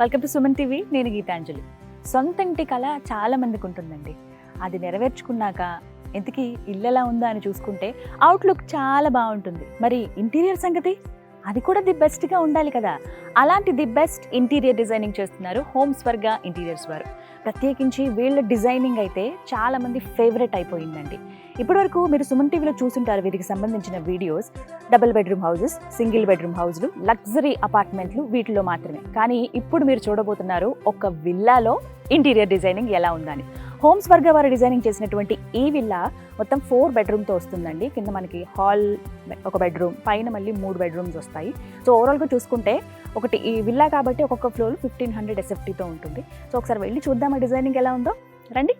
Welcome to Suman TV. నేను గీతాంజలి. సొంత ఇంటి కళ చాలా మందికి ఉంటుందండి. అది నెరవేర్చుకున్నాక ఇంతకీ ఇల్లు ఎలా ఉందా అని చూసుకుంటే అవుట్లుక్ చాలా బాగుంటుంది. మరి ఇంటీరియర్ సంగతి, అది కూడా ది బెస్ట్గా ఉండాలి కదా. అలాంటి ది బెస్ట్ ఇంటీరియర్ డిజైనింగ్ చేస్తున్నారు హోమ్ స్వర్గ ఇంటీరియర్స్ వారు. ప్రత్యేకించి వీళ్ళ డిజైనింగ్ అయితే చాలా మంది ఫేవరెట్ అయిపోయిందండి. ఇప్పటివరకు మీరు సుమన్ టీవీలో చూసుంటారు వీరికి సంబంధించిన videos. Double bedroom houses, single bedroom హౌస్లు, లగ్జరీ అపార్ట్మెంట్లు, వీటిలో మాత్రమే. కానీ ఇప్పుడు మీరు చూడబోతున్నారు ఒక విల్లాలో ఇంటీరియర్ డిజైనింగ్ ఎలా ఉందని. హోమ్ స్వర్గ వారు డిజైనింగ్ చేసినటువంటి ఈ విల్లా మొత్తం 4 బెడ్రూమ్తో వస్తుందండి. కింద మనకి హాల్ ఒక బెడ్రూమ్, పైన మళ్ళీ 3 బెడ్రూమ్స్ వస్తాయి. సో ఓవరాల్గా చూసుకుంటే ఒకటి ఈ విల్లా కాబట్టి ఒక్కొక్క ఫ్లోర్ 1500 SFTతో ఉంటుంది. సో ఒకసారి వెళ్ళి చూద్దాం ఆ డిజైనింగ్ ఎలా ఉందో. రండి.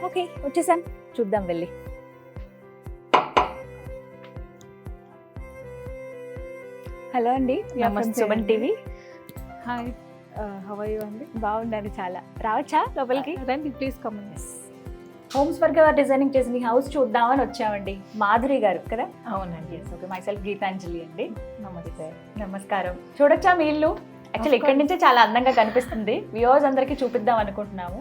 ఓకే, వచ్చేసాను, చూద్దాం వెళ్ళి. హలో అండి, Suman TV. Hi, how are you అండి? బాగున్నాను చాలా. రావచ్చా లోపలికి? రండి ప్లీజ్ కమ్. హోమ్ స్వర్గ వారు డిజైనింగ్ చేసిన ఈ హౌస్ చూద్దామని వచ్చామండి. మాధురి గారు కదా? అవునండి. ఓకే, మై సెల్ఫ్ గీతాంజలి అండి. నమస్తే. నమస్కారం. చూడొచ్చా మీ ఇల్లు? యాక్చువల్లీ ఇక్కడి నుంచే చాలా అందంగా కనిపిస్తుంది. వ్యూవర్స్ అందరికి చూపిద్దాం అనుకుంటున్నాము.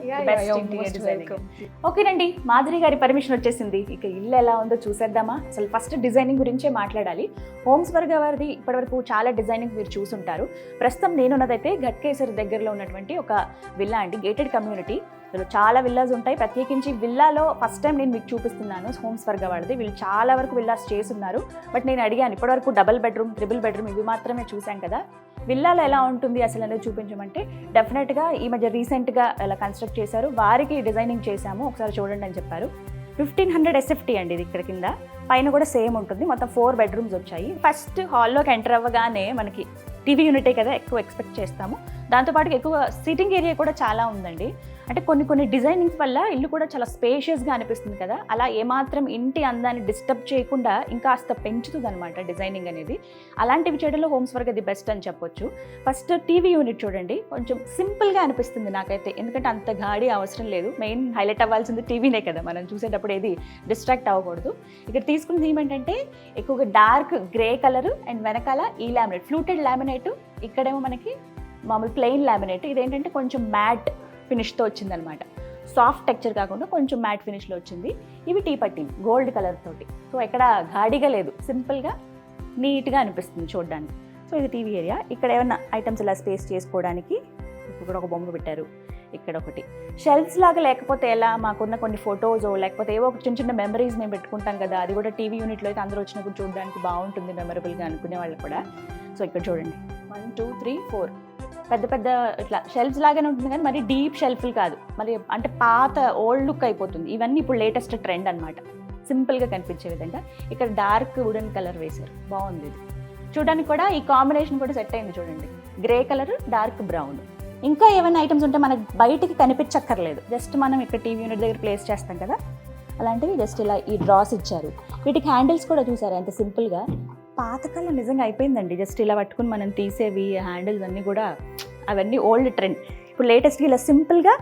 ఓకేనండి, మాధురి గారి పర్మిషన్ వచ్చేసింది. ఇక ఇల్లు ఎలా ఉందో చూసేద్దామా? అసలు ఫస్ట్ డిజైనింగ్ గురించే మాట్లాడాలి. హోమ్ స్వర్గ వారిది ఇప్పటివరకు చాలా డిజైనింగ్ మీరు చూసుంటారు. ప్రస్తుతం నేనున్నదైతే ఘట్కేసర్ దగ్గరలో ఉన్నటువంటి ఒక విల్లా అండి, గేటెడ్ కమ్యూనిటీ. ఇందులో చాలా విల్లాస్ ఉంటాయి. ప్రత్యేకించి విల్లాలో ఫస్ట్ టైం నేను మీకు చూపిస్తున్నాను హోమ్ స్వర్గ వాడిది. వీళ్ళు చాలా వరకు విల్లాస్ చేస్తున్నారు. బట్ నేను అడిగాను, ఇప్పటివరకు డబుల్ బెడ్రూమ్, ట్రిపుల్ బెడ్రూమ్ ఇవి మాత్రమే చూశాం కదా, విల్లాలో ఎలా ఉంటుంది అసలు అనేది చూపించమంటే డెఫినెట్గా ఈ మధ్య రీసెంట్గా అలా కన్స్ట్రక్ట్ చేశారు, వారికి డిజైనింగ్ చేశాము, ఒకసారి చూడండి అని చెప్పారు. 1500 SFT అండి ఇది. ఇక్కడ కింద పైన కూడా సేమ్ ఉంటుంది. మొత్తం 4 బెడ్రూమ్స్ వచ్చాయి. ఫస్ట్ హాల్లోకి ఎంటర్ అవ్వగానే మనకి టీవీ యూనిటే కదా ఎక్కువ ఎక్స్పెక్ట్ చేస్తాము. దాంతోపాటు ఎక్కువ సిట్టింగ్ ఏరియా కూడా చాలా ఉందండి. అంటే కొన్ని డిజైనింగ్స్ వల్ల ఇల్లు కూడా చాలా స్పేషియస్గా అనిపిస్తుంది కదా. అలా ఏమాత్రం ఇంటి అందాన్ని డిస్టర్బ్ చేయకుండా ఇంకాస్త పెంచుతుంది అనమాట డిజైనింగ్ అనేది. అలాంటివి చేయడంలో హోమ్ స్వర్గ ది బెస్ట్ అని చెప్పొచ్చు. ఫస్ట్ టీవీ యూనిట్ చూడండి, కొంచెం సింపుల్గా అనిపిస్తుంది నాకైతే. ఎందుకంటే అంత గాడి అవసరం లేదు. మెయిన్ హైలైట్ అవ్వాల్సింది టీవీనే కదా, మనం చూసేటప్పుడు ఏది డిస్ట్రాక్ట్ అవ్వకూడదు. ఇక్కడ తీసుకున్న థీమ్ ఏంటంటే ఎక్కువగా డార్క్ గ్రే కలర్ అండ్ వెనకాల ఈ లామినేట్, ఫ్లూటెడ్ లామినేట్. ఇక్కడేమో మనకి మామూలు ప్లెయిన్ లామినేట్. ఇదేంటంటే కొంచెం మ్యాట్ ఫినిష్తో వచ్చిందనమాట. సాఫ్ట్ టెక్చర్ కాకుండా కొంచెం మ్యాట్ ఫినిష్లో వచ్చింది. ఇవి టీ పట్టింగ్ గోల్డ్ కలర్ తోటి. సో ఎక్కడ గాడిగా లేదు, సింపుల్గా నీట్గా అనిపిస్తుంది చూడడానికి. సో ఇది టీవీ ఏరియా. ఇక్కడ ఏమైనా ఐటమ్స్ ఇలా స్పేస్ చేసుకోవడానికి ఇక్కడ ఒక బొమ్మ పెట్టారు. ఇక్కడ ఒకటి షెల్ఫ్స్ లాగా, లేకపోతే ఎలా మాకున్న కొన్ని ఫొటోస్ లేకపోతే ఏవో ఒక చిన్న చిన్న మెమరీస్ మేము పెట్టుకుంటాం కదా, అది కూడా టీవీ యూనిట్లో అయితే అందరూ వచ్చినప్పుడు చూడడానికి బాగుంటుంది, మెమరబుల్గా అనుకునే వాళ్ళు కూడా. సో ఇక్కడ చూడండి 1 2 3 4 పెద్ద పెద్ద ఇట్లా షెల్ఫ్స్ లాగానే ఉంటుంది, కానీ మరి డీప్ షెల్ఫ్లు కాదు, మరి అంటే పాత ఓల్డ్ లుక్ అయిపోతుంది. ఇవన్నీ ఇప్పుడు లేటెస్ట్ ట్రెండ్ అనమాట, సింపుల్గా కనిపించే విధంగా. ఇక్కడ డార్క్ వుడెన్ కలర్ వేశారు, బాగుంది ఇది చూడడానికి కూడా. ఈ కాంబినేషన్ కూడా సెట్ అయింది చూడండి, గ్రే కలర్ డార్క్ బ్రౌన్. ఇంకా ఏమైనా ఐటమ్స్ ఉంటే మనకు బయటికి కనిపించక్కర్లేదు, జస్ట్ మనం ఇక్కడ టీవీ యూనిట్ దగ్గర ప్లేస్ చేస్తాం కదా, అలాంటివి జస్ట్ ఇలా ఈ డ్రాస్ ఇచ్చారు. వీటికి హ్యాండిల్స్ కూడా చూసారు ఎంత సింపుల్గా. పాతకాలం నిజంగా అయిపోయిందండి, జస్ట్ ఇలా పట్టుకుని మనం తీసేవి హ్యాండిల్స్ అన్నీ కూడా, అవన్నీ ఓల్డ్ ట్రెండ్. ఇప్పుడు లేటెస్ట్గా ఇలా సింపుల్గా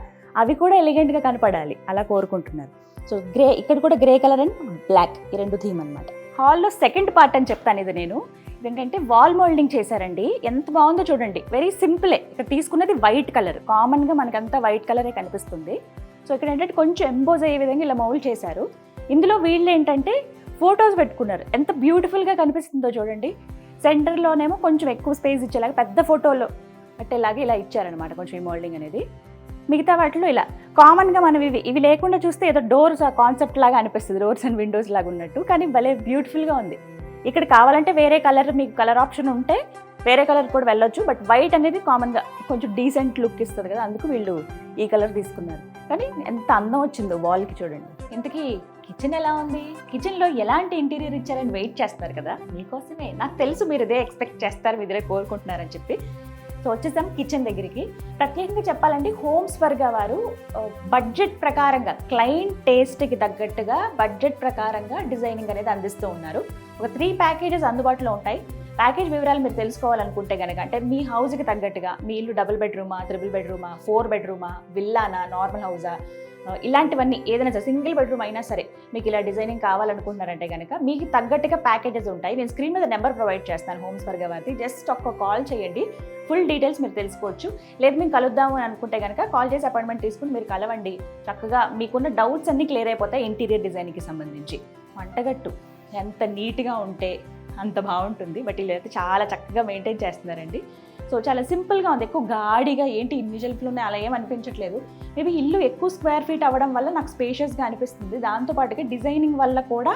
అవి కూడా ఎలిగెంట్గా కనపడాలి అలా కోరుకుంటున్నారు. సో గ్రే, ఇక్కడ కూడా గ్రే కలర్ అండ్ బ్లాక్, ఈ 2 థీమ్ అనమాట. హాల్లో సెకండ్ పార్ట్ అని చెప్తాను ఇది నేను. ఇదేంటంటే వాల్ మోల్డింగ్ చేశారండి, ఎంత బాగుందో చూడండి. వెరీ సింపులే. ఇక్కడ తీసుకున్నది వైట్ కలర్, కామన్గా మనకంతా వైట్ కలరే కనిపిస్తుంది. సో ఇక్కడ ఏంటంటే కొంచెం ఎంబోజ్ అయ్యే విధంగా ఇలా మౌల్డ్ చేశారు. ఇందులో వీళ్ళు ఏంటంటే ఫొటోస్ పెట్టుకున్నారు, ఎంత బ్యూటిఫుల్గా కనిపిస్తుందో చూడండి. సెంటర్లోనేమో కొంచెం ఎక్కువ స్పేస్ ఇచ్చేలాగా పెద్ద ఫోటోలో పెట్టేలాగా ఇలా ఇచ్చారనమాట కొంచెం ఈ మోల్డింగ్ అనేది. మిగతా వాటిలో ఇలా కామన్గా మనం ఇవి లేకుండా చూస్తే ఏదో డోర్స్ ఆ కాన్సెప్ట్ లాగా అనిపిస్తుంది, డోర్స్ అండ్ విండోస్ లాగా ఉన్నట్టు, కానీ భలే బ్యూటిఫుల్గా ఉంది. ఇక్కడ కావాలంటే వేరే కలర్, మీకు కలర్ ఆప్షన్ ఉంటే వేరే కలర్ కూడా వెళ్ళొచ్చు, బట్ వైట్ అనేది కామన్గా కొంచెం డీసెంట్ లుక్ ఇస్తుంది కదా, అందుకు వీళ్ళు ఈ కలర్ తీసుకున్నారు. కానీ ఎంత అందం వచ్చిందో వాల్కి చూడండి. ఇంతకీ కిచెన్ ఎలా ఉంది, కిచెన్లో ఎలాంటి ఇంటీరియర్ ఇచ్చారని వెయిట్ చేస్తారు కదా, మీకోసమే. నాకు తెలుసు మీరు ఇదే ఎక్స్పెక్ట్ చేస్తారు, మీరు ఇదే కోరుకుంటున్నారని చెప్పి. సో వచ్చేసాం కిచెన్ దగ్గరికి. ప్రత్యేకంగా చెప్పాలంటే హోమ్ స్వర్గ వారు బడ్జెట్ ప్రకారంగా, క్లయింట్ టేస్ట్కి తగ్గట్టుగా బడ్జెట్ ప్రకారంగా డిజైనింగ్ అనేది అందిస్తూ ఉన్నారు. ఒక 3 ప్యాకేజెస్ అందుబాటులో ఉంటాయి. ప్యాకేజ్ వివరాలు మీరు తెలుసుకోవాలనుకుంటే కనుక, అంటే మీ హౌస్కి తగ్గట్టుగా మీ ఇల్లు డబుల్ బెడ్రూమా, ట్రిపుల్ బెడ్రూమా, 4 బెడ్రూమా, విల్లానా, నార్మల్ హౌసా, ఇలాంటివన్నీ ఏదైనా సరే, సింగిల్ బెడ్రూమ్ అయినా సరే మీకు ఇలా డిజైనింగ్ కావాలనుకుంటున్నారంటే కనుక మీకు తగ్గట్టుగా ప్యాకేజెస్ ఉంటాయి. నేను స్క్రీన్ మీద నెంబర్ ప్రొవైడ్ చేస్తాను హోమ్స్ స్వర్గ వారిది. జస్ట్ ఒక్క కాల్ చేయండి, ఫుల్ డీటెయిల్స్ మీరు తెలుసుకోవచ్చు. లేదు మేము కలుద్దాము అని అనుకుంటే కనుక కాల్ చేసి అపాయింట్మెంట్ తీసుకుని మీరు కలవండి. చక్కగా మీకున్న డౌట్స్ అన్నీ క్లియర్ అయిపోతాయి ఇంటీరియర్ డిజైనింగ్కి సంబంధించి. వంటగట్టు ఎంత నీట్గా ఉంటే అంత బాగుంటుంది. బట్ వీళ్ళైతే చాలా చక్కగా మెయింటైన్ చేస్తున్నారండి. సో చాలా సింపుల్గా ఉంది, ఎక్కువ గాడిగా ఏంటి ఇన్ని షెల్ఫ్లు ఉన్నాయి అలా ఏం అనిపించట్లేదు. మేబీ ఇల్లు ఎక్కువ స్క్వేర్ ఫీట్ అవ్వడం వల్ల నాకు స్పేషియస్గా అనిపిస్తుంది. దాంతోపాటుగా డిజైనింగ్ వల్ల కూడా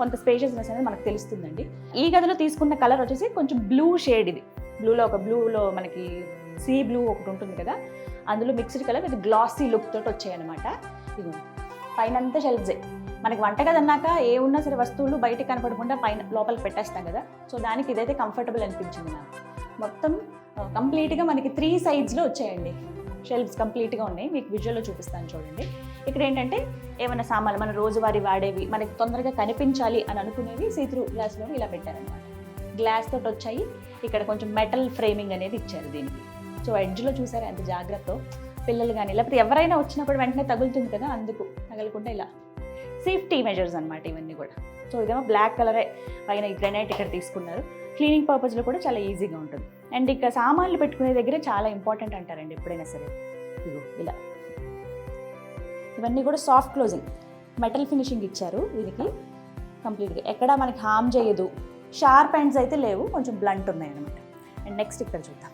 కొంత స్పేషియస్నెస్ అనేది మనకు తెలుస్తుందండి. ఈ గదిలో తీసుకున్న కలర్ వచ్చేసి కొంచెం బ్లూ షేడ్. ఇది బ్లూలో మనకి సీ బ్లూ ఒకటి ఉంటుంది కదా, అందులో మిక్స్డ్ కలర్ ఇది గ్లాసీ లుక్ తోటి వచ్చాయన్నమాట. ఇది పైన అంతా షెల్ఫ్సే. మనకి వంటగది అన్నాక ఏ ఉన్నా సరే వస్తువులు బయటకు కనపడకుండా పైన లోపలికి పెట్టేస్తాం కదా, సో దానికి ఇదైతే కంఫర్టబుల్ అనిపించింది నాకు. మొత్తం కంప్లీట్గా మనకి 3 sides-లో వచ్చాయండి షెల్ఫ్స్, కంప్లీట్గా ఉన్నాయి. మీకు విజువల్లో చూపిస్తాను చూడండి. ఇక్కడ ఏంటంటే ఏమైనా సామాన్లు మన రోజువారీ వాడేవి మనకి తొందరగా కనిపించాలి అని అనుకునేవి సీత్రూ గ్లాస్లో ఇలా పెట్టారనమాట. గ్లాస్ తోటి వచ్చాయి. ఇక్కడ కొంచెం మెటల్ ఫ్రేమింగ్ అనేది ఇచ్చారు దీనికి. సో ఎడ్జ్లో చూసారా ఎంత జాగ్రత్త, పిల్లలు కానీ లేకపోతే ఎవరైనా వచ్చినప్పుడు వెంటనే తగులుతుంది కదా, అందుకు తగలకుండా ఇలా సేఫ్టీ మెజర్స్ అనమాట ఇవన్నీ కూడా. సో ఇదేమో బ్లాక్ కలరే, పైన ఈ గ్రానైట్ ఇక్కడ తీసుకున్నారు. క్లీనింగ్ పర్పస్లో కూడా చాలా ఈజీగా ఉంటుంది. అండ్ ఇక్కడ సామాన్లు పెట్టుకునే దగ్గర చాలా ఇంపార్టెంట్ అంటారండి ఎప్పుడైనా సరే. ఇగో ఇలా ఇవన్నీ కూడా సాఫ్ట్ క్లోజింగ్ మెటల్ ఫినిషింగ్ ఇచ్చారు దీనికి కంప్లీట్గా. ఎక్కడ మనకి హామ్ చేయదు, షార్ప్ ఎండ్స్ అయితే లేవు, కొంచెం బ్లంట్ ఉన్నాయి అనమాట. అండ్ నెక్స్ట్ ఇక్కడ చూద్దాం.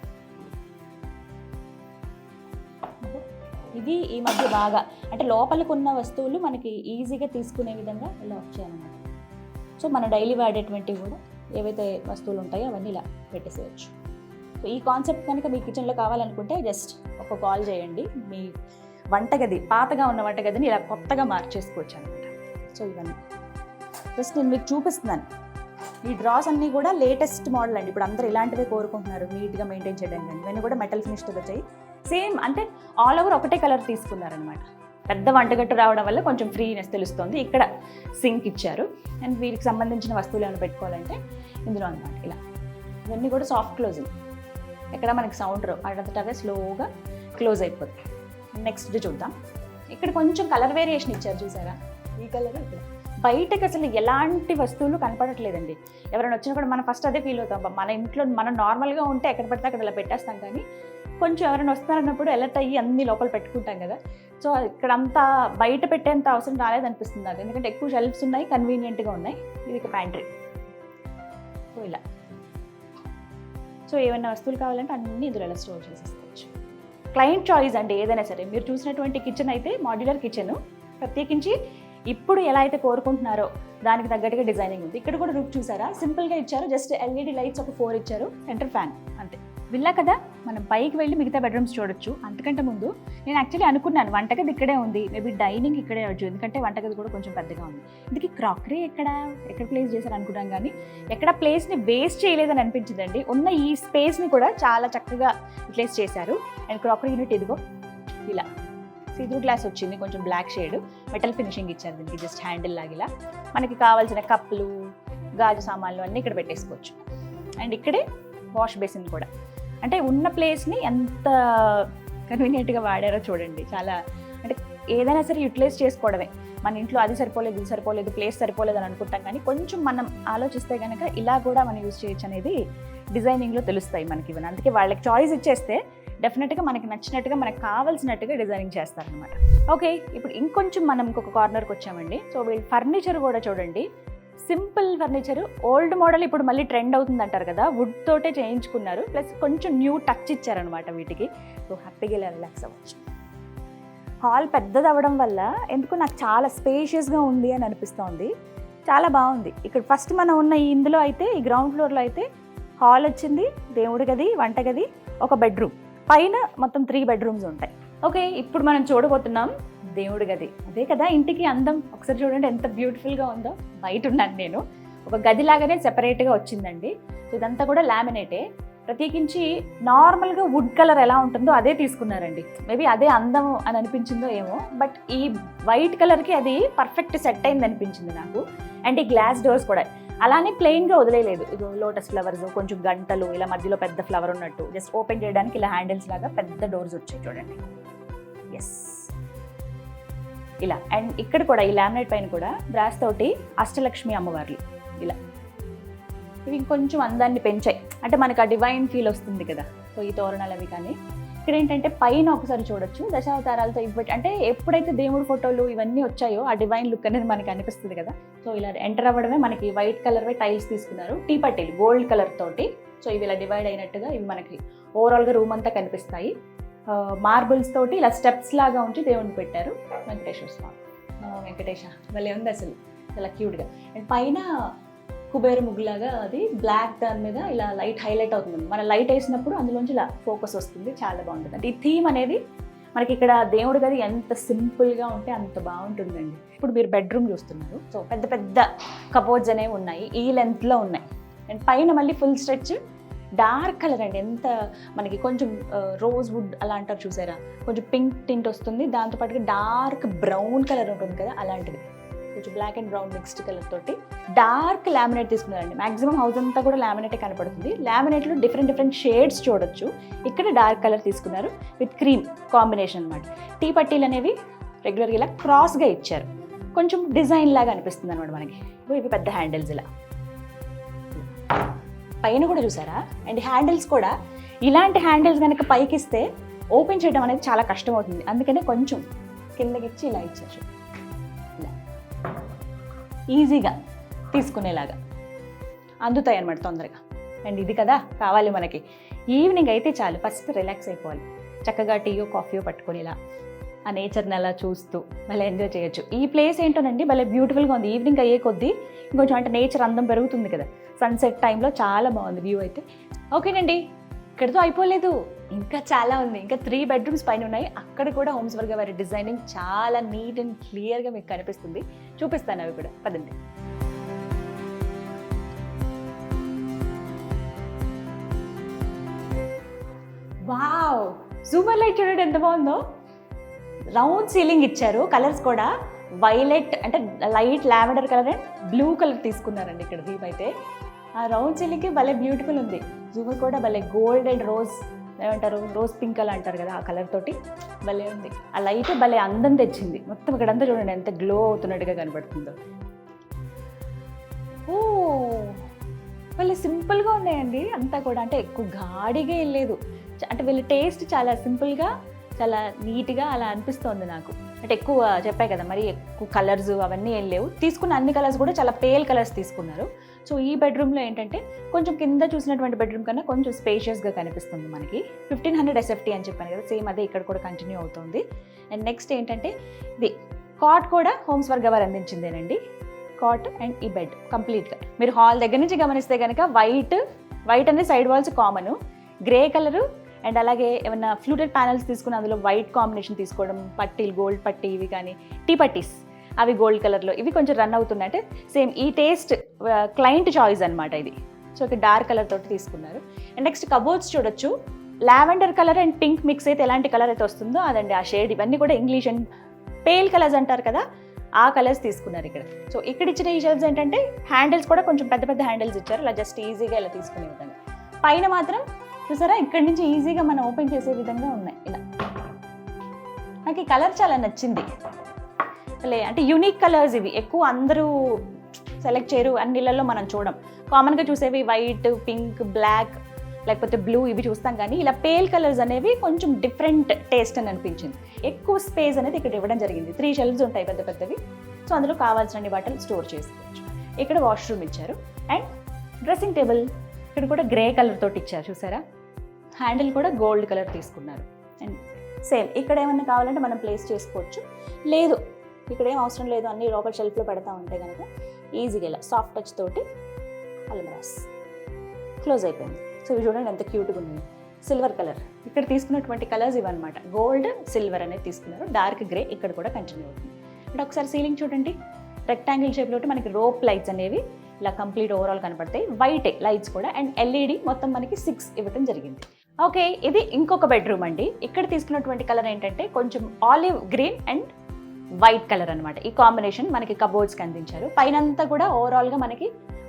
ఇది ఈ మధ్య బాగా అంటే లోపలికి ఉన్న వస్తువులు మనకి ఈజీగా తీసుకునే విధంగా ఇలా వచ్చాయన్నమాట. సో మన డైలీ వాడేటువంటివి కూడా ఏవైతే వస్తువులు ఉంటాయో అవన్నీ ఇలా పెట్టేసేయచ్చు. సో ఈ కాన్సెప్ట్ కనుక మీ కిచెన్లో కావాలనుకుంటే జస్ట్ ఒక కాల్ చేయండి. మీ వంటగది పాతగా ఉన్న వంటగదిని ఇలా కొత్తగా మార్చేసుకోవచ్చు అనమాట. సో ఇవన్నీ జస్ట్ నేను మీకు చూపిస్తున్నాను. ఈ డ్రాస్ అన్నీ కూడా లేటెస్ట్ మోడల్ అండి. ఇప్పుడు అందరూ ఇలాంటివే కోరుకుంటున్నారు నీట్గా మెయింటైన్ చేయడానికి. ఇవన్నీ కూడా మెటల్ ఫినిష్తో వచ్చాయి. సేమ్ అంటే ఆల్ ఓవర్ ఒకటే కలర్ తీసుకున్నారనమాట. పెద్ద వంటగట్టు రావడం వల్ల కొంచెం ఫ్రీనెస్ తెలుస్తుంది. ఇక్కడ సింక్ ఇచ్చారు. అండ్ వీరికి సంబంధించిన వస్తువులు ఏమైనా పెట్టుకోవాలంటే ఇందులో అనమాట. ఇలా ఇవన్నీ కూడా సాఫ్ట్ క్లోజింగ్, ఎక్కడ మనకి సౌండ్ అదంతటవే స్లోగా క్లోజ్ అయిపోతుంది. నెక్స్ట్ చూద్దాం. ఇక్కడ కొంచెం కలర్ వేరియేషన్ ఇచ్చారు చూసారా, ఈ కలర్ ఇక్కడ. బయటకు అసలు ఎలాంటి వస్తువులు కనపడట్లేదండి. ఎవరైనా వచ్చినప్పుడు మనం ఫస్ట్ అదే ఫీల్ అవుతాం. మన ఇంట్లో మనం నార్మల్గా ఉంటే ఎక్కడ పడితే అక్కడ ఇలా పెట్టేస్తాం, కానీ కొంచెం ఎవరైనా వస్తారన్నప్పుడు అలర్ట్ అయ్యి అన్ని లోపల పెట్టుకుంటాం కదా. సో ఇక్కడ అంతా బయట పెట్టేంత అవసరం రాలేదనిపిస్తుంది నాకు, ఎందుకంటే ఎక్కువ షెల్ఫ్స్ ఉన్నాయి, కన్వీనియంట్గా ఉన్నాయి. ఇది ఒక ప్యాంట్రీ. సో ఇలా సో ఏమైనా వస్తువులు కావాలంటే అన్నీ ఇందులో ఇలా స్టోర్ చేసేసుకోవచ్చు. క్లయింట్ చాయిస్ అండి ఏదైనా సరే. మీరు చూసినటువంటి కిచెన్ అయితే మాడ్యులర్ కిచెన్, ప్రత్యేకించి ఇప్పుడు ఎలా అయితే కోరుకుంటున్నారో దానికి తగ్గట్టుగా డిజైనింగ్ ఉంది. ఇక్కడ కూడా రూప్ చూసారా, సింపుల్గా ఇచ్చారు. జస్ట్ ఎల్ఈడి లైట్స్ ఒక 4 ఇచ్చారు, సెంటర్ ఫ్యాన్ అంతే. విల్లా కదా, మనం పైకి వెళ్ళి మిగతా బెడ్రూమ్స్ చూడొచ్చు. అంతకంటే ముందు నేను యాక్చువల్లీ అనుకున్నాను వంటగది ఇక్కడే ఉంది, మేబీ డైనింగ్ ఇక్కడే వచ్చు, ఎందుకంటే వంటగది కూడా కొంచెం పెద్దగా ఉంది. ఇందుకే క్రాకరీ ఎక్కడ ప్లేస్ చేశారు అనుకున్నాం, కానీ ఎక్కడ ప్లేస్ని వేస్ట్ చేయలేదని అనిపించిందండి. ఉన్న ఈ స్పేస్ని కూడా చాలా చక్కగా ప్లేస్ చేశారు. అండ్ క్రాకరీ యూనిట్ ఇదిగో ఇలా సీద్రూ గ్లాస్ వచ్చింది, కొంచెం బ్లాక్ షేడ్, మెటల్ ఫినిషింగ్ ఇచ్చారు దీనికి. జస్ట్ హ్యాండిల్ లాగిలా మనకి కావాల్సిన కప్పులు, గాజు సామాన్లు అన్నీ ఇక్కడ పెట్టేసుకోవచ్చు. అండ్ ఇక్కడే వాష్ బేసిన్ కూడా. అంటే ఉన్న ప్లేస్ని ఎంత కన్వీనియంట్గా వాడారో చూడండి. చాలా అంటే ఏదైనా సరే యూటిలైజ్ చేసుకోవడమే. మన ఇంట్లో అది సరిపోలేదు, ఇది సరిపోలేదు, ప్లేస్ సరిపోలేదు అని అనుకుంటాం, కానీ కొంచెం మనం ఆలోచిస్తే కనుక ఇలా కూడా మనం యూజ్ చేయొచ్చు అనేది డిజైనింగ్లో తెలుస్తాయి మనకి ఇవన్నీ. అందుకే వాళ్ళకి చాయిస్ ఇచ్చేస్తే డెఫినెట్గా మనకి నచ్చినట్టుగా, మనకు కావాల్సినట్టుగా డిజైనింగ్ చేస్తారనమాట. ఓకే, ఇప్పుడు ఇంకొంచెం మనం ఇంకొక కార్నర్కి వచ్చామండి. సో వీళ్ళు ఫర్నిచర్ కూడా చూడండి, సింపుల్ ఫర్నిచర్, ఓల్డ్ మోడల్ ఇప్పుడు మళ్ళీ ట్రెండ్ అవుతుంది అంటారు కదా, వుడ్ తోటే చేయించుకున్నారు. ప్లస్ కొంచెం న్యూ టచ్ ఇచ్చారనమాట వీటికి. సో హ్యాపీగా ఇలా రిలాక్స్ అవ్వచ్చు. హాల్ పెద్దది అవ్వడం వల్ల ఎందుకు నాకు చాలా స్పేషియస్గా ఉంది అని అనిపిస్తోంది. చాలా బాగుంది. ఇక్కడ ఫస్ట్ మనం ఉన్న ఇందులో అయితే ఈ గ్రౌండ్ ఫ్లోర్లో అయితే హాల్ వచ్చింది, దేవుడి గది, వంటగది, ఒక బెడ్రూమ్, పైన మొత్తం 3 bedrooms ఉంటాయి. ఓకే, ఇప్పుడు మనం చూడబోతున్నాం దేవుడి గది. అదే కదా ఇంటికి అందం. ఒకసారి చూడండి ఎంత బ్యూటిఫుల్గా ఉందో. బయట ఉన్నాను నేను, ఒక గదిలాగానే సెపరేట్గా వచ్చిందండి. ఇదంతా కూడా లామినేటే. ప్రత్యేకించి నార్మల్గా వుడ్ కలర్ ఎలా ఉంటుందో అదే తీసుకున్నారండి. మేబీ అదే అందం అని అనిపించిందో ఏమో, బట్ ఈ వైట్ కలర్కి అది పర్ఫెక్ట్ సెట్ అయింది అనిపించింది నాకు. అండ్ ఈ గ్లాస్ డోర్స్ కూడా అలానే ప్లెయిన్గా వదిలేయలేదు. ఇది లోటస్ ఫ్లవర్స్, కొంచెం గంటలు, ఇలా మధ్యలో పెద్ద ఫ్లవర్ ఉన్నట్టు జస్ట్ ఓపెన్ చేయడానికి ఇలా హ్యాండిల్స్ లాగా పెద్ద డోర్స్ వచ్చాయి చూడండి. ఎస్, ఇలా. అండ్ ఇక్కడ కూడా ఈ లామినేట్ పైన కూడా బ్రాస్ తోటి అష్టలక్ష్మి అమ్మవార్లు ఇలా. ఇవి ఇంకొంచెం అందాన్ని పెంచాయి, అంటే మనకు ఆ డివైన్ ఫీల్ వస్తుంది కదా. సో ఈ తోరణాలు అవి కానీ ఇక్కడ ఏంటంటే పైన ఒకసారి చూడొచ్చు దశావతారాలతో ఇవ్వటి, అంటే ఎప్పుడైతే దేవుడి ఫోటోలు ఇవన్నీ వచ్చాయో ఆ డివైన్ లుక్ అనేది మనకి అనిపిస్తుంది కదా. సో ఇలా ఎంటర్ అవ్వడమే మనకి వైట్ కలర్వే టైల్స్ తీసుకున్నారు, టీ పట్టీలు గోల్డ్ కలర్ తోటి. సో ఇవి ఇలా డివైడ్ అయినట్టుగా ఇవి మనకి ఓవరాల్గా రూమ్ అంతా కనిపిస్తాయి. మార్బుల్స్ తోటి ఇలా స్టెప్స్ లాగా ఉంచి దేవుడిని పెట్టారు. వెంకటేశ్వర స్వామి, వెంకటేశ భలే ఉంది అసలు, చాలా క్యూట్గా. అండ్ పైన కుబేర ముగ్గులాగా అది బ్లాక్ దాని మీద ఇలా లైట్ హైలైట్ అవుతుంది. మన లైట్ వేసినప్పుడు అందులోంచి ఇలా ఫోకస్ వస్తుంది, చాలా బాగుంటుంది. అంటే ఈ థీమ్ అనేది మనకి ఇక్కడ దేవుడి గది ఎంత సింపుల్గా ఉంటే అంత బాగుంటుందండి. ఇప్పుడు మీరు బెడ్రూమ్ చూస్తున్నారు. సో పెద్ద పెద్ద కబోర్డ్స్ అనేవి ఉన్నాయి, ఈ లెంత్లో ఉన్నాయి. అండ్ పైన మళ్ళీ ఫుల్ స్ట్రెచ్ డార్క్ కలర్ అండి, ఎంత మనకి కొంచెం రోజ్ వుడ్ అలా అంటారు చూసారా, కొంచెం పింక్ టింట్ వస్తుంది, దాంతోపాటుగా డార్క్ బ్రౌన్ కలర్ ఉంటుంది కదా అలాంటిది, కొంచెం black and brown mixed colour తోటి డార్క్ లామినేట్ తీసుకున్నారండి. మాక్సిమం హౌస్ అంతా కూడా లామినేటే కనపడుతుంది. లామినేట్లో డిఫరెంట్ షేడ్స్ చూడొచ్చు. ఇక్కడ డార్క్ కలర్ తీసుకున్నారు విత్ క్రీమ్ కాంబినేషన్ అనమాట. టీ పట్టీలు అనేవి రెగ్యులర్గా ఇలా క్రాస్గా ఇచ్చారు, కొంచెం డిజైన్ లాగా అనిపిస్తుంది అనమాట మనకి. ఇవి పెద్ద హ్యాండిల్స్ ఇలా పైన కూడా చూసారా. అండ్ హ్యాండిల్స్ కూడా ఇలాంటి హ్యాండిల్స్ కనుక పైకి ఇస్తే ఓపెన్ చేయడం అనేది చాలా కష్టం అవుతుంది, అందుకనే కొంచెం కిందకి ఇచ్చి ఇలా ఇచ్చారు, ఇలా ఈజీగా తీసుకునేలాగా అందుతాయి అన్నమాట తొందరగా. అండ్ ఇది కదా కావాలి మనకి, ఈవినింగ్ అయితే చాలు ఫస్ట్ రిలాక్స్ అయిపోవాలి, చక్కగా టీయో కాఫీయో పట్టుకొని ఇలా ఆ నేచర్ని అలా చూస్తూ భలే ఎంజాయ్ చేయొచ్చు. ఈ ప్లేస్ ఏంటోనండి భలే బ్యూటిఫుల్గా ఉంది. ఈవినింగ్ అయ్యే కొద్దీ ఇంకొంచెం అంటే నేచర్ అందం పెరుగుతుంది కదా, సన్సెట్ టైంలో చాలా బాగుంది వ్యూ అయితే. ఓకేనండి, ఇక్కడితో అయిపోలేదు, ఇంకా చాలా ఉంది. ఇంకా 3 బెడ్రూమ్స్ పైన ఉన్నాయి. అక్కడ కూడా హోమ్స్ వర్గా వారి డిజైనింగ్ చాలా నీట్ అండ్ క్లియర్గా మీకు కనిపిస్తుంది. చూపిస్తాను అవి కూడా, పదండి. వావ్, సూపర్ లైట్ చూడండి ఎంత బాగుందో. రౌండ్ సీలింగ్ ఇచ్చారు, కలర్స్ కూడా వైలెట్ అంటే light lavender colour and blue colour తీసుకున్నారండి ఇక్కడ దీప్ అయితే. ఆ రౌండ్ సీలింగ్కి భలే బ్యూటిఫుల్ ఉంది. జూమర్ కూడా భలే గోల్డ్ అండ్ రోజ్ ఏమంటారు, రోజ్ పింక్ అలా అంటారు కదా, ఆ కలర్ తోటి భలే ఉంది. ఆ లైట్ భలే అందం తెచ్చింది. మొత్తం ఇక్కడంతా చూడండి ఎంత గ్లో అవుతున్నట్టుగా కనబడుతుందో. ఓ భలే సింపుల్గా ఉన్నాయండి అంతా కూడా, అంటే ఎక్కువ గాడిగా ఏం లేదు. అంటే వీళ్ళ టేస్ట్ చాలా సింపుల్గా చాలా నీట్గా అలా అనిపిస్తోంది నాకు. అంటే ఎక్కువ చెప్పాయి కదా మరి ఎక్కువ కలర్స్ అవన్నీ ఏం లేవు. తీసుకున్న అన్ని కలర్స్ కూడా చాలా పేల్ కలర్స్ తీసుకున్నారు. సో ఈ బెడ్రూమ్లో ఏంటంటే కొంచెం కింద చూసినటువంటి బెడ్రూమ్ కన్నా కొంచెం స్పేషియస్గా కనిపిస్తుంది మనకి. 1500 SFT అని చెప్పాను కదా, సేమ్ అదే ఇక్కడ కూడా కంటిన్యూ అవుతుంది. అండ్ నెక్స్ట్ ఏంటంటే ఇది కాట్ కూడా హోమ్స్ వర్గా వారు అందించిందేనండి. కాట్ అండ్ ఈ బెడ్ కంప్లీట్గా మీరు హాల్ దగ్గర నుంచి గమనిస్తే కనుక వైట్ అనేది side walls common, grey colour and అలాగే ఏమైనా ఫ్లూటెడ్ ప్యానల్స్ తీసుకుని అందులో వైట్ కాంబినేషన్ తీసుకోవడం, పట్టీలు గోల్డ్ పట్టీ ఇవి కానీ టీ పట్టీస్ అవి గోల్డ్ కలర్లో ఇవి కొంచెం రన్ అవుతున్నాయి. అంటే సేమ్ ఈ టేస్ట్ క్లయింట్ చాయిస్ అనమాట ఇది. సో ఇక్కడ డార్క్ కలర్ తోటి తీసుకున్నారు. అండ్ నెక్స్ట్ కబోర్డ్స్ చూడొచ్చు, lavender colour and pink mix అయితే ఎలాంటి కలర్ అయితే వస్తుందో అదండి ఆ షేడ్. ఇవన్నీ కూడా ఇంగ్లీష్ అండ్ పేల్ కలర్స్ అంటారు కదా, ఆ కలర్స్ తీసుకున్నారు ఇక్కడ. సో ఇక్కడ ఇచ్చిన ఈ షెల్ఫ్స్ ఏంటంటే హ్యాండిల్స్ కూడా కొంచెం పెద్ద పెద్ద హ్యాండిల్స్ ఇచ్చారు, ఇలా జస్ట్ ఈజీగా ఇలా తీసుకునే విధంగా. పైన మాత్రం చూసారా ఇక్కడి నుంచి ఈజీగా మనం ఓపెన్ చేసే విధంగా ఉన్నాయి ఇలా. నాకు ఈ కలర్ చాలా నచ్చింది, అంటే యూనిక్ కలర్స్ ఇవి. ఎక్కువ అందరూ సెలెక్ట్ చేయరు, అన్నిళ్ళల్లో మనం చూడం. కామన్గా చూసేవి వైట్, పింక్, బ్లాక్ లేకపోతే బ్లూ ఇవి చూస్తాం, కానీ ఇలా పేల్ కలర్స్ అనేవి కొంచెం డిఫరెంట్ టేస్ట్ అని అనిపించింది. ఎక్కువ స్పేస్ అనేది ఇక్కడ ఇవ్వడం జరిగింది. 3 షెల్ఫ్స్ ఉంటాయి పెద్ద పెద్దవి, సో అందులో కావాల్సిన బట్టలు స్టోర్ చేసుకోవచ్చు. ఇక్కడ వాష్రూమ్ ఇచ్చారు అండ్ డ్రెస్సింగ్ టేబుల్ ఇక్కడ కూడా గ్రే కలర్ తోటి ఇచ్చారు చూసారా. హ్యాండిల్ కూడా గోల్డ్ కలర్ తీసుకున్నారు. అండ్ సేమ్ ఇక్కడ ఏమన్నా కావాలంటే మనం ప్లేస్ చేసుకోవచ్చు, లేదు ఇక్కడ ఏం అవసరం లేదు అన్ని లోపల షెల్ఫ్లో పెడతా ఉంటే కనుక ఈజీగా ఇలా సాఫ్ట్ టచ్ తోటి అల్మరాస్ క్లోజ్ అయిపోయింది. సో ఇవి చూడండి ఎంత క్యూట్గా ఉంది. సిల్వర్ కలర్ ఇక్కడ తీసుకున్నటువంటి కలర్స్ ఇవన్నమాట, గోల్డ్ సిల్వర్ అనేది తీసుకున్నారు. డార్క్ గ్రే ఇక్కడ కూడా కంటిన్యూ అవుతుంది. అంటే ఒకసారి సీలింగ్ చూడండి, రెక్టాంగిల్ షేప్లో మనకి రోప్ లైట్స్ అనేవి ఇలా కంప్లీట్ ఓవరాల్ కనపడతాయి. వైట్ లైట్స్ కూడా అండ్ LED మొత్తం మనకి 6 ఇవ్వడం జరిగింది. ఓకే, ఇది ఇంకొక బెడ్రూమ్ అండి. ఇక్కడ తీసుకున్నటువంటి కలర్ ఏంటంటే కొంచెం olive green and white colour అనమాట. ఈ కాంబినేషన్ మనకి కబోర్డ్స్కి అందించారు. పైనంతా కూడా ఓవరాల్గా మనకి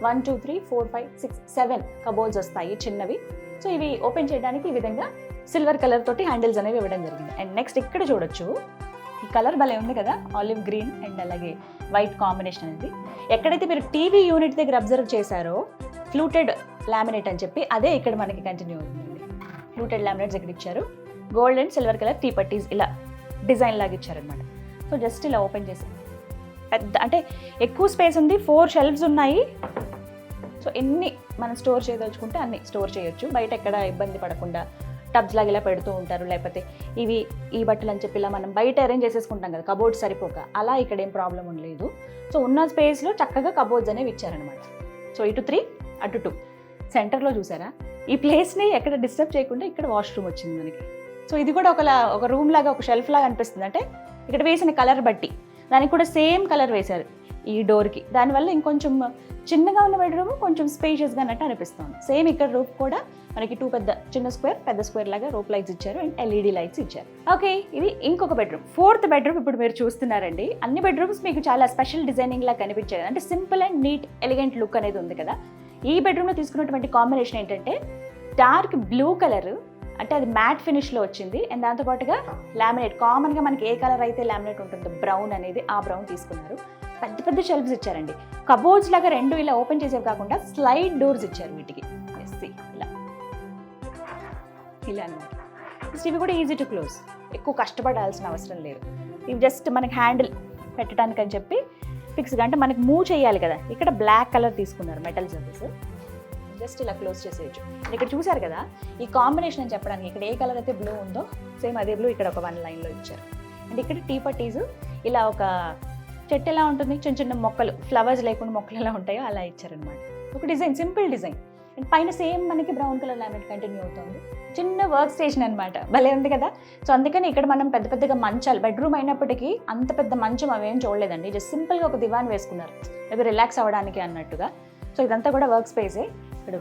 1 2 3 4 5 6 7 కబోర్డ్స్ వస్తాయి చిన్నవి. సో ఇవి ఓపెన్ చేయడానికి ఈ విధంగా సిల్వర్ కలర్ తోటి హ్యాండిల్స్ అనేవి ఇవ్వడం జరిగింది. అండ్ నెక్స్ట్ ఇక్కడ చూడొచ్చు ఈ కలర్ భలే ఉంది కదా, ఆలివ్ గ్రీన్ అండ్ అలాగే వైట్ కాంబినేషన్ అనేది. ఎక్కడైతే మీరు టీవీ యూనిట్ దగ్గర అబ్జర్వ్ చేశారో ఫ్లూటెడ్ లామినేట్ అని చెప్పి, అదే ఇక్కడ మనకి కంటిన్యూ అవుతుందండి. ఫ్లూటెడ్ లామినేట్స్ ఇక్కడ ఇచ్చారు, gold and silver colour T పట్టీస్ ఇలా డిజైన్ లాగా ఇచ్చారనమాట. సో జస్ట్ ఇలా ఓపెన్ చేసి పెద్ద అంటే ఎక్కువ స్పేస్ ఉంది, 4 షెల్ఫ్స్ ఉన్నాయి. సో ఎన్ని మనం స్టోర్ చేయదలుచుకుంటే అన్ని స్టోర్ చేయొచ్చు. బయట ఎక్కడ ఇబ్బంది పడకుండా టబ్స్ లాగా ఇలా పెడుతూ ఉంటారు, లేకపోతే ఈ బట్టలు అని చెప్పి ఇలా మనం బయట అరేంజ్ చేసేసుకుంటాం కదా కబోర్డ్స్ సరిపోక, అలా ఇక్కడ ఏం ప్రాబ్లం ఉండలేదు. సో ఉన్న స్పేస్లో చక్కగా కబోర్డ్స్ అనేవి ఇచ్చారనమాట. సో ఇటు 3 అటు 2 సెంటర్లో చూసారా, ఈ ప్లేస్ని ఎక్కడ డిస్టర్బ్ చేయకుండా ఇక్కడ వాష్రూమ్ వచ్చింది మనకి. సో ఇది కూడా ఒక రూమ్ లాగా, ఒక షెల్ఫ్ లాగా అనిపిస్తుంది. అంటే ఇక్కడ వేసిన కలర్ బట్టి దానికి కూడా సేమ్ కలర్ వేశారు ఈ డోర్కి. దానివల్ల ఇంకొంచెం చిన్నగా ఉన్న బెడ్రూమ్ కొంచెం స్పేషియస్గా అన్నట్టు అనిపిస్తుంది. సేమ్ ఇక్కడ రూప్ కూడా మనకి 2 చిన్న స్క్వేర్ పెద్ద స్క్వేర్ లాగా రూప్ లైట్స్ ఇచ్చారు అండ్ ఎల్ఈడి లైట్స్ ఇచ్చారు. ఓకే, ఇది ఇంకొక బెడ్రూమ్, 4th బెడ్రూమ్ ఇప్పుడు మీరు చూస్తున్నారండి. అన్ని బెడ్రూమ్స్ మీకు చాలా స్పెషల్ డిజైనింగ్ లాగా కనిపించేది, అంటే simple and neat elegant look అనేది ఉంది కదా. ఈ బెడ్రూమ్లో తీసుకున్నటువంటి కాంబినేషన్ ఏంటంటే డార్క్ బ్లూ కలర్, అంటే అది మ్యాట్ ఫినిష్లో వచ్చింది. అండ్ దాంతోపాటుగా లామినేట్, కామన్గా మనకి ఏ కలర్ అయితే లామినేట్ ఉంటుందో బ్రౌన్ అనేది, ఆ బ్రౌన్ తీసుకున్నారు. పెద్ద షెల్ఫ్స్ ఇచ్చారండి, కబోర్డ్స్ లాగా 2 ఇలా ఓపెన్ చేసేవి కాకుండా స్లైడ్ డోర్స్ ఇచ్చారు వీటికి. ఇలా అనమాట. ఇవి కూడా ఈజీ టు క్లోజ్, ఎక్కువ కష్టపడాల్సిన అవసరం లేదు. ఇవి జస్ట్ మనకి హ్యాండిల్ పెట్టడానికి అని చెప్పి ఫిక్స్గా, అంటే మనకి మూవ్ చేయాలి కదా. ఇక్కడ బ్లాక్ కలర్ తీసుకున్నారు మెటల్ సర్వీస్, జస్ట్ ఇలా క్లోజ్ చేసేయచ్చు. ఇక్కడ చూసారు కదా ఈ కాంబినేషన్ అని చెప్పడానికి, ఇక్కడ ఏ కలర్ అయితే బ్లూ ఉందో సేమ్ అదే బ్లూ ఇక్కడ ఒక 1 లైన్లో ఇచ్చారు. అండ్ ఇక్కడ టీ పట్టీస్ ఇలా ఒక చెట్టు ఎలా ఉంటుంది, చిన్న మొక్కలు, ఫ్లవర్స్ లేకుండా మొక్కలు ఎలా ఉంటాయో అలా ఇచ్చారనమాట. ఒక డిజైన్, సింపుల్ డిజైన్. అండ్ పైన సేమ్ మనకి బ్రౌన్ కలర్ లామినేట్ కంటిన్యూ అవుతుంది. చిన్న వర్క్ స్టేషన్ అనమాట, భలే ఉంది కదా. సో అందుకని ఇక్కడ మనం పెద్దగా మంచాలు, బెడ్రూమ్ అయినప్పటికీ అంత పెద్ద మంచం అవేం చూడలేదండి. జస్ట్ సింపుల్గా ఒక దివాన్ వేసుకున్నారు, అవి రిలాక్స్ అవ్వడానికి అన్నట్టుగా. సో ఇదంతా కూడా వర్క్ స్పేసే. ఇక్కడ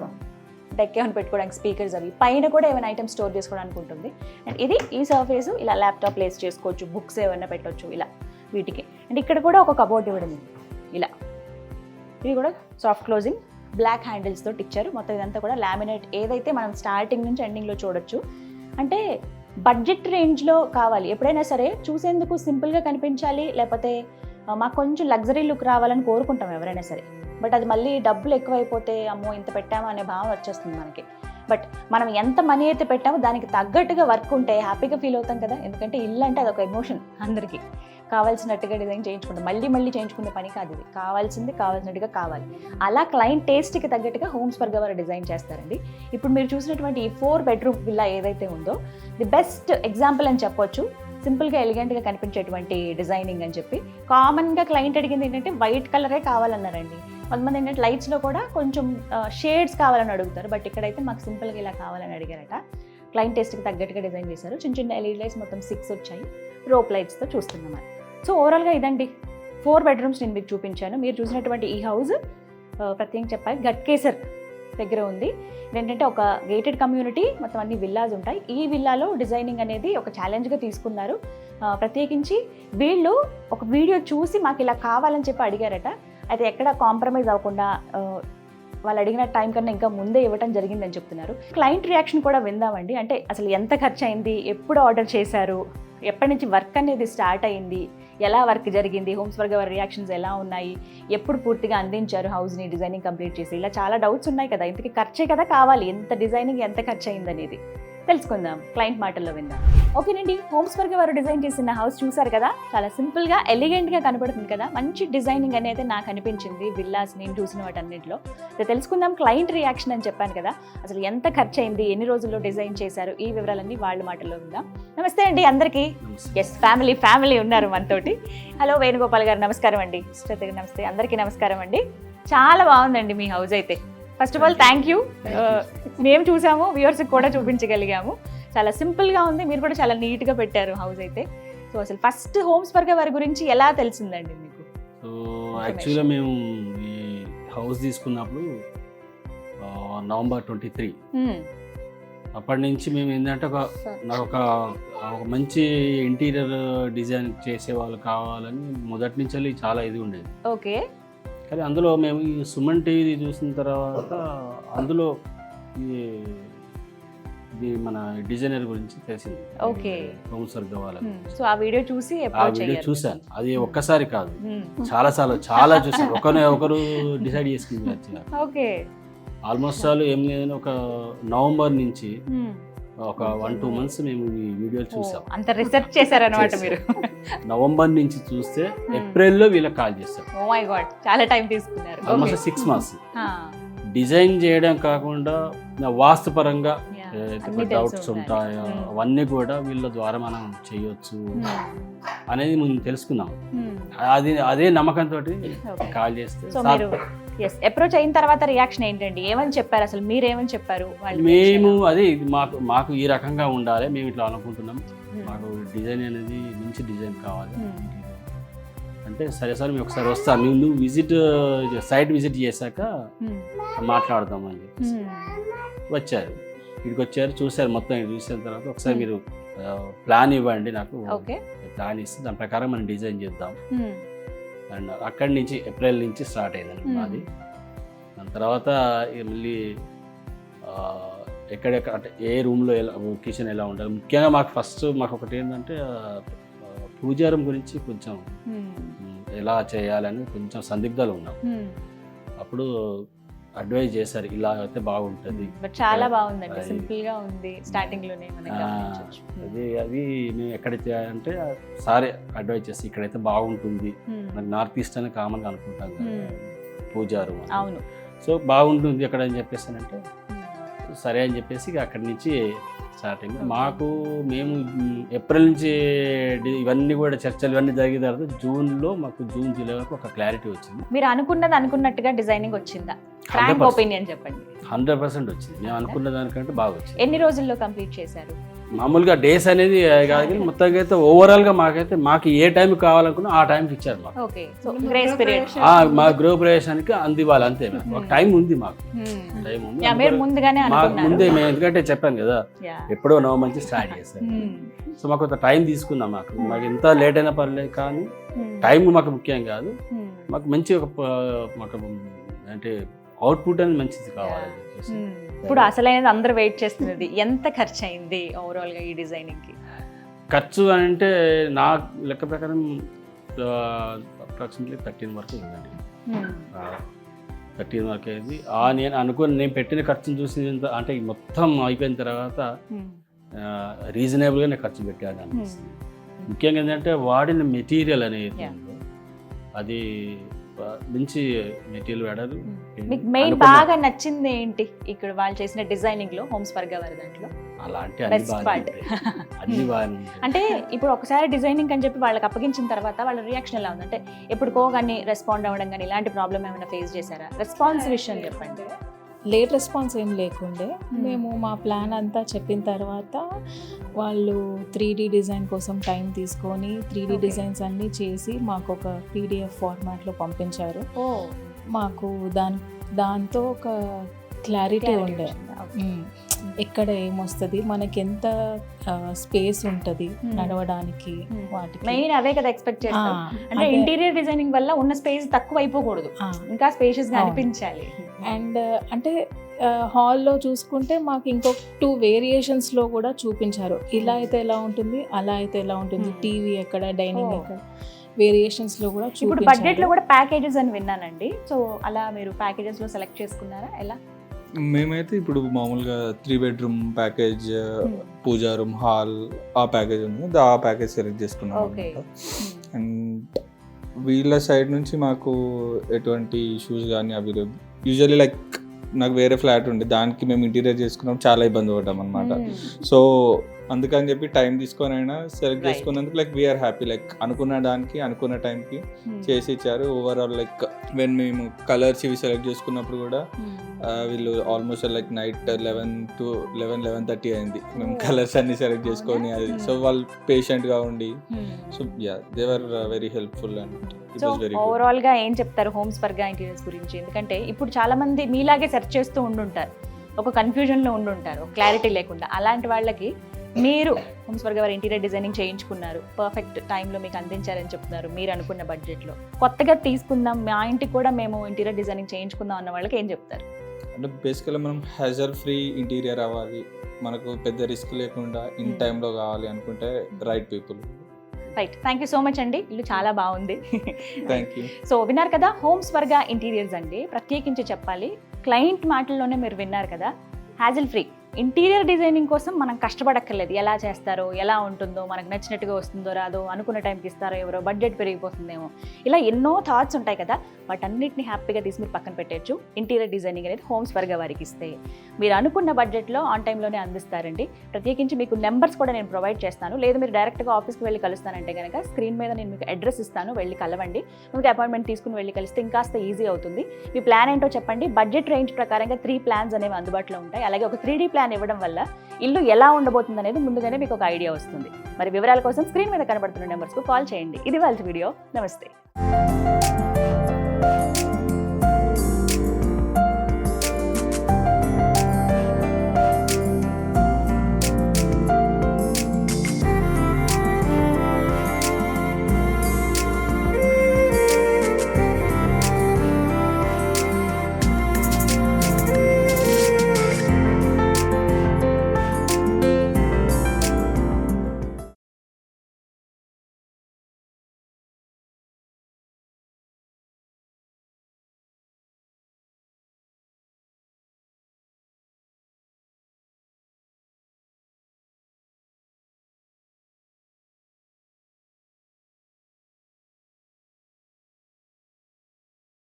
డెక్ ఏమైనా పెట్టుకోవడానికి స్పీకర్స్, అవి పైన కూడా ఏమైనా ఐటమ్స్ స్టోర్ చేసుకోవడానికి ఉంటుంది. అండ్ ఇది ఈ సర్ఫేస్ ఇలా ల్యాప్టాప్ ప్లేస్ చేసుకోవచ్చు, బుక్స్ ఏమైనా పెట్టవచ్చు ఇలా వీటికి. అండ్ ఇక్కడ కూడా ఒక కబోర్డ్ ఇవ్వడం ఇలా, ఇది కూడా సాఫ్ట్ క్లోజింగ్ బ్లాక్ హ్యాండిల్స్ తోటి ఇచ్చారు. మొత్తం ఇదంతా కూడా లామినేట్, ఏదైతే మనం స్టార్టింగ్ నుంచి ఎండింగ్లో చూడొచ్చు. అంటే బడ్జెట్ రేంజ్లో కావాలి, ఎప్పుడైనా సరే చూసేందుకు సింపుల్గా కనిపించాలి, లేకపోతే మాకు కొంచెం లగ్జరీ లుక్ రావాలని కోరుకుంటాం ఎవరైనా సరే. బట్ అది మళ్ళీ డబ్బులు ఎక్కువైపోతే అమ్మో ఇంత పెట్టామో అనే భావన వచ్చేస్తుంది మనకి. బట్ మనం ఎంత మనీ అయితే పెట్టామో దానికి తగ్గట్టుగా వర్క్ ఉంటే హ్యాపీగా ఫీల్ అవుతాం కదా. ఎందుకంటే ఇల్లు అంటే అదొక ఎమోషన్, అందరికీ కావాల్సినట్టుగా డిజైన్ చేయించుకుంటాం. మళ్ళీ చేయించుకునే పని కాదు ఇది, కావాల్సినట్టుగా కావాలి. అలా క్లయింట్ టేస్ట్కి తగ్గట్టుగా హోమ్స్ ఫర్ గవర్ డిజైన్ చేస్తారండి. ఇప్పుడు మీరు చూసినటువంటి ఈ 4 బెడ్రూమ్ విల్లా ఏదైతే ఉందో ది బెస్ట్ ఎగ్జాంపుల్ అని చెప్పొచ్చు. సింపుల్గా ఎలిగెంట్గా కనిపించేటువంటి డిజైనింగ్ అని చెప్పి. కామన్గా క్లయింట్ అడిగింది ఏంటంటే వైట్ కలరే కావాలన్నారండి. కొంతమంది ఏంటంటే లైట్స్లో కూడా కొంచెం షేడ్స్ కావాలని అడుగుతారు, బట్ ఇక్కడైతే మాకు సింపుల్గా ఇలా కావాలని అడిగారట. క్లయింట్ టేస్ట్కి తగ్గట్టుగా డిజైన్ చేశారు. చిన్న ఎల్ఈడి లైట్స్ మొత్తం 6 వచ్చాయి, రోప్ లైట్స్తో చూస్తున్నాం. సో ఓవరాల్గా ఇదండి 4 బెడ్రూమ్స్ నేను మీకు చూపించాను. మీరు చూసినటువంటి ఈ హౌస్ ప్రత్యేకంగా చెప్పాలి గట్కేసర్ దగ్గర ఉంది. ఏంటంటే ఒక గేటెడ్ కమ్యూనిటీ, మొత్తం అన్ని విల్లాస్ ఉంటాయి. ఈ విల్లాలో డిజైనింగ్ అనేది ఒక ఛాలెంజ్గా తీసుకున్నారు. ప్రత్యేకించి వీళ్ళు ఒక వీడియో చూసి మాకు ఇలా కావాలని చెప్పి అడిగారట. అయితే ఎక్కడ కాంప్రమైజ్ అవ్వకుండా వాళ్ళు అడిగిన టైం కన్నా ఇంకా ముందే ఇవ్వడం జరిగిందని చెప్తున్నారు. క్లయింట్ రియాక్షన్ కూడా విందామండి. అంటే అసలు ఎంత ఖర్చు అయింది, ఎప్పుడు ఆర్డర్ చేశారు, ఎప్పటి నుంచి వర్క్ అనేది స్టార్ట్ అయింది, ఎలా వర్క్ జరిగింది, హోమ్స్ ఫర్ గవర్ రియాక్షన్స్ ఎలా ఉన్నాయి, ఎప్పుడు పూర్తిగా అందించారు హౌస్ని డిజైనింగ్ కంప్లీట్ చేసి, ఇలా చాలా డౌట్స్ ఉన్నాయి కదా. ఇంతకీ ఖర్చే కదా కావాలి, ఎంత డిజైనింగ్ ఎంత ఖర్చు అయింది అనేది తెలుసుకుందాం, క్లయింట్ మాటల్లో విందాం. ఓకేనండి, హోమ్స్ ఫర్ గవర్ డిజైన్ చేసిన హౌస్ చూసారు కదా, చాలా సింపుల్గా ఎలిగెంట్గా కనపడుతుంది కదా. మంచి డిజైనింగ్ అనేది నాకు అనిపించింది విల్లాస్ నేను చూసిన వాటన్నింటిలో. తెలుసుకుందాం క్లయింట్ రియాక్షన్ అని చెప్పాను కదా, అసలు ఎంత ఖర్చు అయింది, ఎన్ని రోజుల్లో డిజైన్ చేశారు, ఈ వివరాలన్నీ వాళ్ళ మాటల్లో విందాం. నమస్తే అండి అందరికీ. ఎస్, ఫ్యామిలీ ఉన్నారు మనతోటి. హలో వేణుగోపాల్ గారు, నమస్కారం అండి. శ్రద్ధ గారు నమస్తే. అందరికీ నమస్కారం అండి. చాలా బాగుందండి మీ హౌస్ అయితే. First of all thank you. మేము చూసాము, వ్యూవర్స్కి కూడా చూపించగలిగాము. చాలా సింపుల్గా ఉంది, మీరు కూడా చాలా నీట్గా పెట్టారు హౌస్ అయితే. సో అసలు ఫస్ట్ హోమ్స్ ఫర్ గవర్ గురించి ఎలా తెలిసిందండి మీకు? సో యాక్చువల్గా మేము ఈ హౌస్ తీసుకున్నప్పుడు November 23 అప్పటి నుంచి మేము ఏంటంటే నాకు ఒక మంచి ఇంటీరియర్ డిజైన్ చేసే వాళ్ళు కావాలని మొదటి నుంచి చాలా ఇది ఉండేది. ఓకే. కానీ అందులో మేము ఈ సుమన్ టీవీ చూసిన తర్వాత అందులో ఈ ఇది మన డిజైనర్ గురించి తెలిసింది. ఓకే. హోమ్స్ వర్క్ వాళ్ళ గురించి. సో ఆ వీడియో చూసి ఆ అప్రోచ్ వీడియో అయ్యారు. చూశాను. అది ఒక్కసారి కాదు, చాలా చూసాను. ఒకరు డిసైడ్ చేసుకుని వచ్చారు. ఓకే. ఆల్మోస్ట్ ఆల్ ఏం లేదని ఒక నవంబర్ నుంచి ఒక 1-2 months మేము ఈ వీడియోలు చూసాం. అంత రీసెర్చ్ చేశారనమాట మీరు. నవంబర్ నుంచి చూస్తే ఏప్రిల్లో వీళ్ళకి కాల్ చేశారు. ఓ మై గాడ్, చాలా టైం తీసుకున్నారు. Almost 6 months. డిజైన్ చేయడం కాకుండా వాస్తు పరంగా డౌట్స్ ఉంటాయో అవన్నీ కూడా వీళ్ళ ద్వారా మనం చేయొచ్చు అనేది మనం తెలుసుకున్నాం. అదే నమ్మకంతో కాల్ చేస్తే అప్రోచ్ అయిన తర్వాత రియాక్షన్ ఏంటండి? ఏమని చెప్పారు అసలు? మీరేమని చెప్పారు? మేము అదే మాకు ఈ రకంగా ఉండాలి, మేము ఇట్లా అనుకుంటున్నాం, మాకు డిజైన్ అనేది మంచి డిజైన్ కావాలి అంటే, సరే సార్ మేము ఒకసారి వస్తాను, నువ్వు సైట్ విజిట్ చేశాక మాట్లాడదామని చెప్పేసి వచ్చారు. ఇక్కడికి వచ్చారు, చూసారు, మొత్తం చూసిన తర్వాత ఒకసారి మీరు ప్లాన్ ఇవ్వండి నాకు, ప్లాన్ ఇస్తే దాని ప్రకారం మనం డిజైన్ చేద్దాం అండ్ అక్కడి నుంచి ఏప్రిల్ నుంచి స్టార్ట్ అయిందండి మాది. దాని తర్వాత మళ్ళీ ఎక్కడెక్కడ అంటే ఏ రూమ్లో ఎలా కిచెన్ ఎలా ఉండాలి, ముఖ్యంగా మాకు ఒకటి ఏంటంటే పూజా రూమ్ గురించి కొంచెం ఎలా చేయాలని కొంచెం సందిగ్ధాలు ఉన్నాం. అప్పుడు అడ్వైజ్ చేశారు, ఇలా అయితే బాగుంటుంది. చాలా బాగుందండి, సింపుల్ గా ఉంది. స్టార్టింగ్ లోనే అది మేము ఎక్కడైతే అంటే సారే అడ్వైజ్ చేసి ఇక్కడైతే బాగుంటుంది, మనకి నార్త్ ఈస్ట్ అని కామన్ గా అనుకుంటాం కదా పూజా రూమ్. అవును. సో బాగుంటుంది అక్కడ అని చెప్పేసానంటే సరే అని చెప్పేసి అక్కడి నుంచి స్టార్టింగ్. మేము ఏప్రిల్ నుంచి ఇవన్నీ కూడా చర్చలు ఇవన్నీ జరిగిన తర్వాత జూన్లో మాకు జూలై వరకు ఒక క్లారిటీ వచ్చింది. మీరు అనుకున్నట్టుగా డిజైనింగ్ వచ్చిందా? ఫ్రాంక్ ఒపీనియన్ చెప్పండి. 100% వచ్చింది. మేము అనుకున్న దానికంటే బాగా వచ్చింది. ఎన్ని రోజుల్లో కంప్లీట్ చేశారు? మామూలుగా డేస్ అనేది కాదు కానీ మొత్తంగా అయితే ఓవరాల్గా మాకు ఏ టైం కావాలనుకున్నా ఆ టైంకి ఇచ్చారు మాకు. మా గృహ ప్రవేశానికి అందివ్వాలి అంతే. ఒక టైం ఉంది, మాకు టైం ఉంది. ముందే మేము ఎందుకంటే చెప్పాను కదా ఎప్పుడో నవంబర్ నుంచి స్టార్ట్ చేశారు. సో మాకు కొంత టైం తీసుకుందాం. మాకు ఎంత లేట్ అయినా పర్లేదు కానీ టైం మాకు ముఖ్యం కాదు. మాకు మంచి మాకు అంటే అవుట్పుట్ అనేది మంచిది కావాలి. ఇప్పుడు అసలైనది అందరూ వెయిట్ చేస్తున్నది, ఎంత ఖర్చు అయింది ఓవరాల్ గా ఈ డిజైనింగ్ కి? ఖర్చు అంటే నా లెక్క ప్రకారం అప్రాక్సిమేట్లీ 13 వరకు ఉందండి. 13 వరకు అయింది. నేను పెట్టిన ఖర్చును చూసి అంటే మొత్తం అయిపోయిన తర్వాత రీజనబుల్గా నేను ఖర్చు పెట్టాను అనిపిస్తుంది. ముఖ్యంగా ఏంటంటే వాడిన మెటీరియల్ అనేది అది మంచి మెటీరియల్ వాడారు. మీకు మెయిన్ బాగా నచ్చింది ఏంటి ఇక్కడ వాళ్ళు చేసిన డిజైనింగ్ లో హోమ్స్ వర్క్ వారి దాంట్లో? అలాంటి అంటే ఇప్పుడు ఒకసారి డిజైనింగ్ అని చెప్పి వాళ్ళకి అప్పగించిన తర్వాత వాళ్ళ రియాక్షన్ ఎలా ఉంది? అంటే ఎప్పుడుకో కానీ రెస్పాండ్ అవ్వడం కానీ ఇలాంటి ప్రాబ్లమ్ ఏమైనా ఫేస్ చేశారా? రెస్పాన్స్ విషయం చెప్పండి. లేట్ రెస్పాన్స్ ఏం లేకుండే, మేము మా ప్లాన్ అంతా చెప్పిన తర్వాత వాళ్ళు 3D డిజైన్ కోసం టైం తీసుకొని 3D డిజైన్స్ అన్నీ చేసి మాకు ఒక PDF ఫార్మాట్లో పంపించారు. మాకు దాంతో ఒక క్లారిటీ ఉండే, ఎక్కడ ఏమొస్తుంది, మనకి ఎంత స్పేస్ ఉంటుంది నడవడానికి, వాటికి మెయిన్ అవే కదా ఎక్స్పెక్ట్ చేస్తాం. అంటే ఇంటీరియర్ డిజైనింగ్ వల్ల ఉన్న స్పేస్ తక్కువ అయిపోకూడదు, ఇంకా స్పేషియస్ గా అనిపించాలి. అండ్ అంటే హాల్లో చూసుకుంటే మాకు ఇంకొక 2 వేరియేషన్స్లో కూడా చూపించారు. ఇలా అయితే ఎలా ఉంటుంది, అలా అయితే ఎలా ఉంటుంది, టీవీ ఎక్కడ, డైనింగ్ ఎక్కడ, వేరియేషన్స్లో కూడా. ఇప్పుడు బడ్జెట్లో కూడా ప్యాకేజెస్ అని విన్నానండి. సో అలా మీరు ప్యాకేజెస్లో సెలెక్ట్ చేసుకున్నారా? ఎలా? మేమైతే ఇప్పుడు మామూలుగా 3 bedroom ప్యాకేజ్, పూజా రూమ్, హాల్ ఆ ప్యాకేజ్ ఉంది, ఆ ప్యాకేజ్ సెలెక్ట్ చేసుకున్నాం అనమాట. అండ్ వీళ్ళ సైడ్ నుంచి మాకు ఎటువంటి ఇష్యూస్ కానీ అవి యూజువల్లీ లైక్ నాకు వేరే ఫ్లాట్ ఉండే దానికి మేము ఇంటీరియర్ చేసుకున్నాం, చాలా ఇబ్బంది పడ్డాం అనమాట. సో అందుకని చెప్పి టైం తీసుకొని అయినా సెలెక్ట్ చేసుకున్నందుకు లైక్ వీఆర్ హ్యాపీ. లైక్ అనుకున్న దానికి అనుకున్న టైంకి చేసి ఇచ్చారు. ఓవరాల్ లైక్ వెన్ మేము కలర్స్ ఇవి సెలెక్ట్ చేసుకున్నప్పుడు కూడా వీళ్ళు ఆల్మోస్ట్ లైక్ నైట్ 11-11:30 అయింది మేము కలర్స్ అన్ని సెలెక్ట్ చేసుకొని. అది సో వాళ్ళు పేషెంట్గా ఉండి, so yeah they were very helpful and it was very good. Overall గా ఏం చెప్తారు హోమ్స్ వర్క్ ఇంటీరియర్స్ గురించి? ఎందుకంటే ఇప్పుడు చాలా మంది మీలాగే సెర్చ్ చేస్తూ ఉండుంటారు, ఒక కన్ఫ్యూజన్లో ఉండుంటారు, క్లారిటీ లేకుండా. అలాంటి వాళ్ళకి మీరు హోమ్స్ వర్క్ వారి ఇంటీరియర్ డిజైనింగ్ చేయించుకున్నారు, పర్ఫెక్ట్ టైంలో మీకు అందించారని చెప్తున్నారు, మీరు అనుకున్న బడ్జెట్లో. కొత్తగా తీసుకుందాం, మా ఇంటికి కూడా మేము ఇంటీరియర్ డిజైనింగ్ చేయించుకుందాం అన్న వాళ్ళకి ఏం చెప్తారు? అంటే బేసికల్గా మనం హ్యాజల్ ఫ్రీ ఇంటీరియర్ అవ్వాలి, మనకు పెద్ద రిస్క్ లేకుండా ఇన్ టైంలో కావాలి అనుకుంటే right people. Right, thank you so much అండి. ఇల్లు చాలా బాగుంది. Thank you. సో విన్నారు కదా, హోమ్ స్వర్గ ఇంటీరియర్స్ అండి. ప్రత్యేకించి చెప్పాలి, క్లయింట్ మాటల్లోనే మీరు విన్నారు కదా, హ్యాజిల్ ఫ్రీ. ఇంటీరియర్ డిజైనింగ్ కోసం మనం కష్టపడక్కర్లేదు. ఎలా చేస్తారో, ఎలా ఉంటుందో, మనకు నచ్చినట్టుగా వస్తుందో రాదో, అనుకున్న టైంకి ఇస్తారో ఎవరో, బడ్జెట్ పెరిగిపోతుందేమో, ఇలా ఎన్నో థాట్స్ ఉంటాయి కదా, వాటన్నిటిని హ్యాపీగా తీసి మీరు పక్కన పెట్టచ్చు. ఇంటీరియర్ డిజైనింగ్ అనేది హోమ్స్ వర్గ వారికి ఇస్తే మీరు అనుకున్న బడ్జెట్లో ఆన్ టైంలోనే అందిస్తారండి. ప్రత్యేకించి మీకు నెంబర్స్ కూడా నేను ప్రొవైడ్ చేస్తాను. లేదు మీరు డైరెక్ట్గా ఆఫీస్కి వెళ్ళి కలుస్తానంటే కనుక స్క్రీన్ మీద నేను మీకు అడ్రస్ ఇస్తాను, వెళ్ళి కలవండి. మీకు అపాయింట్మెంట్ తీసుకుని వెళ్ళి కలిస్తే ఇంకాస్త ఈజీ అవుతుంది. మీ ప్లాన్ ఏంటో చెప్పండి. బడ్జెట్ రేంజ్ ప్రకారంగా 3 ప్లాన్స్ అనేవి అందుబాటులో ఉంటాయి. అలాగే ఒక 3D ప్లాన్ ఇవ్వడం వల్ల ఇల్లు ఎలా ఉండబోతుంది అనేది ముందుగానే మీకు ఒక ఐడియా వస్తుంది. మరి వివరాల కోసం స్క్రీన్ మీద కనబడుతున్న నెంబర్స్కు కాల్ చేయండి. ఇది వాళ్ళ వీడియో. నమస్తే.